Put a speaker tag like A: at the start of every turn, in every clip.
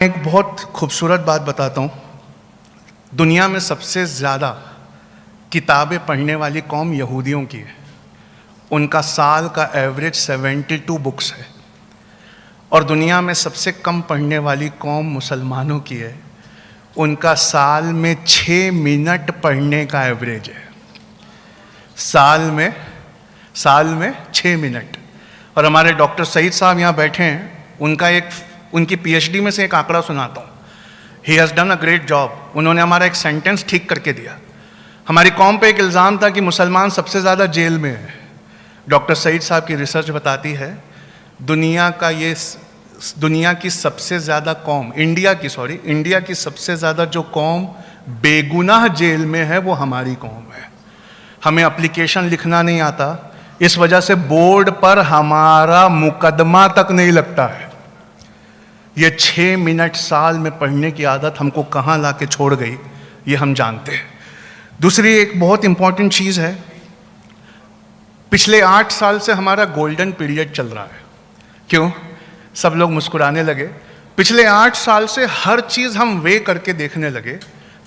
A: एक बहुत खूबसूरत बात बताता हूँ। दुनिया में सबसे ज़्यादा किताबें पढ़ने वाली कौम यहूदियों की है। उनका साल का एवरेज 72 बुक्स है। और दुनिया में सबसे कम पढ़ने वाली कौम मुसलमानों की है। उनका साल में 6 मिनट पढ़ने का एवरेज है। साल में 6 मिनट। और हमारे डॉक्टर सईद साहब यहाँ बैठे हैं, उनकी पीएचडी में से एक आंकड़ा सुनाता हूँ। He has done a great job. उन्होंने हमारा एक सेंटेंस ठीक करके दिया। हमारी कौम पे एक इल्ज़ाम था कि मुसलमान सबसे ज़्यादा जेल में है। डॉक्टर सईद साहब की रिसर्च बताती है दुनिया की सबसे ज़्यादा कौम, इंडिया की सबसे ज़्यादा जो कौम बेगुनाह जेल में है वो हमारी कौम है। हमें एप्लीकेशन लिखना नहीं आता, इस वजह से बोर्ड पर हमारा मुकदमा तक नहीं लगता है। ये 6 मिनट साल में पढ़ने की आदत हमको कहाँ ला के छोड़ गई, ये हम जानते हैं। दूसरी एक बहुत इंपॉर्टेंट चीज़ है, पिछले 8 साल से हमारा गोल्डन पीरियड चल रहा है। क्यों? सब लोग मुस्कुराने लगे। पिछले 8 साल से हर चीज़ हम वे करके देखने लगे,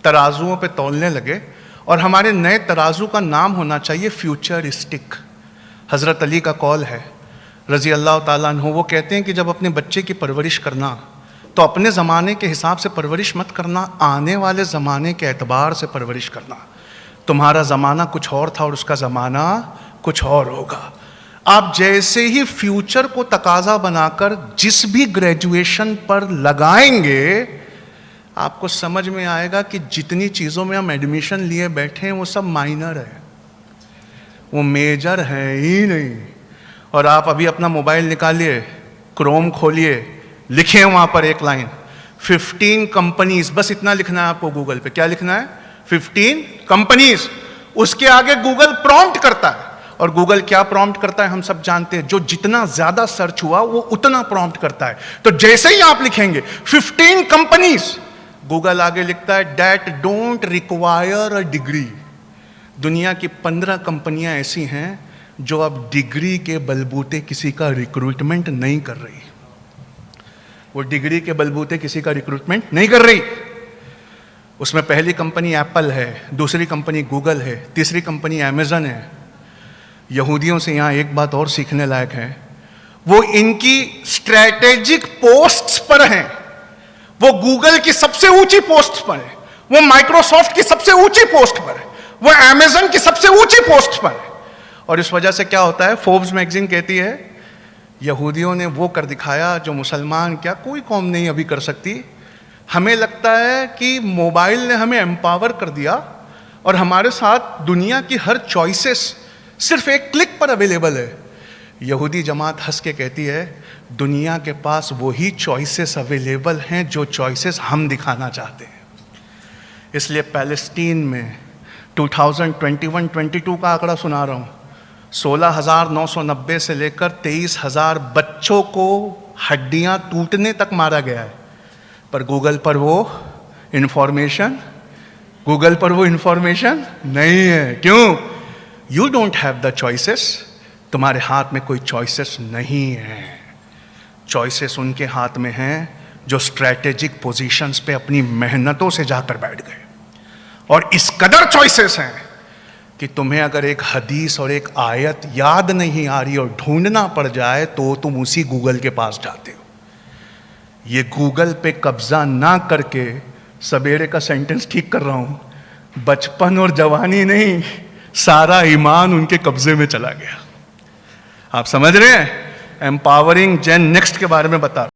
A: तराजुओं पे तौलने लगे, और हमारे नए तराजू का नाम होना चाहिए फ्यूचरिस्टिक। हज़रत अली का कौल है रज़ी अल्लाह ताला अन्हु, वो कहते हैं कि जब अपने बच्चे की परवरिश करना तो अपने ज़माने के हिसाब से परवरिश मत करना, आने वाले ज़माने के एतबार से परवरिश करना। तुम्हारा ज़माना कुछ और था और उसका ज़माना कुछ और होगा। आप जैसे ही फ्यूचर को तकाजा बनाकर जिस भी ग्रेजुएशन पर लगाएंगे, आपको समझ में आएगा कि जितनी चीज़ों में हम एडमिशन लिए बैठे हैं वो सब माइनर है, वो मेजर है ही नहीं। और आप अभी अपना मोबाइल निकालिए, क्रोम खोलिए, लिखे वहाँ पर एक लाइन 15 कंपनीज, बस इतना लिखना है आपको गूगल पे। क्या लिखना है? 15 कंपनीज। उसके आगे गूगल प्रॉम्प्ट करता है, और गूगल क्या प्रॉम्प्ट करता है हम सब जानते हैं। जो जितना ज्यादा सर्च हुआ वो उतना प्रॉम्प्ट करता है। तो जैसे ही आप लिखेंगे 15 कंपनीज, गूगल आगे लिखता है that don't require a degree. दुनिया की 15 कंपनियां ऐसी हैं जो अब डिग्री के बलबूते किसी का रिक्रूटमेंट नहीं कर रही। वो डिग्री के बलबूते किसी का रिक्रूटमेंट नहीं कर रही। उसमें पहली कंपनी एप्पल है, दूसरी कंपनी गूगल है, तीसरी कंपनी अमेजन है। यहूदियों से यहाँ एक बात और सीखने लायक है, वो इनकी स्ट्रैटेजिक पोस्ट्स पर हैं। वो गूगल की सबसे ऊंची पोस्ट पर है, वो माइक्रोसॉफ्ट की सबसे ऊंची पोस्ट पर है, वो अमेजन की सबसे ऊंची पोस्ट पर है। और इस वजह से क्या होता है, फोर्ब्स मैगजीन कहती है यहूदियों ने वो कर दिखाया जो मुसलमान क्या कोई कौम नहीं अभी कर सकती। हमें लगता है कि मोबाइल ने हमें एम्पावर कर दिया और हमारे साथ दुनिया की हर चॉइसेस सिर्फ एक क्लिक पर अवेलेबल है। यहूदी जमात हंस के कहती है दुनिया के पास वही चॉइसेस अवेलेबल हैं जो चॉइसेस हम दिखाना चाहते हैं। इसलिए पैलेस्टीन में 2021-22 का आंकड़ा सुना रहा हूँ, 16,990 से लेकर 23,000 बच्चों को हड्डियां टूटने तक मारा गया है। पर गूगल पर वो इंफॉर्मेशन नहीं है। क्यों? You don't have the choices. तुम्हारे हाथ में कोई चॉइसेस नहीं है। चॉइसेस उनके हाथ में हैं जो स्ट्रैटेजिक पोजीशंस पे अपनी मेहनतों से जाकर बैठ गए। और इस कदर चॉइसेस हैं कि तुम्हें अगर एक हदीस और एक आयत याद नहीं आ रही और ढूंढना पड़ जाए तो तुम उसी गूगल के पास जाते हो। ये गूगल पे कब्जा ना करके, सवेरे का सेंटेंस ठीक कर रहा हूं, बचपन और जवानी नहीं, सारा ईमान उनके कब्जे में चला गया। आप समझ रहे हैं? एम्पावरिंग जेन नेक्स्ट के बारे में बता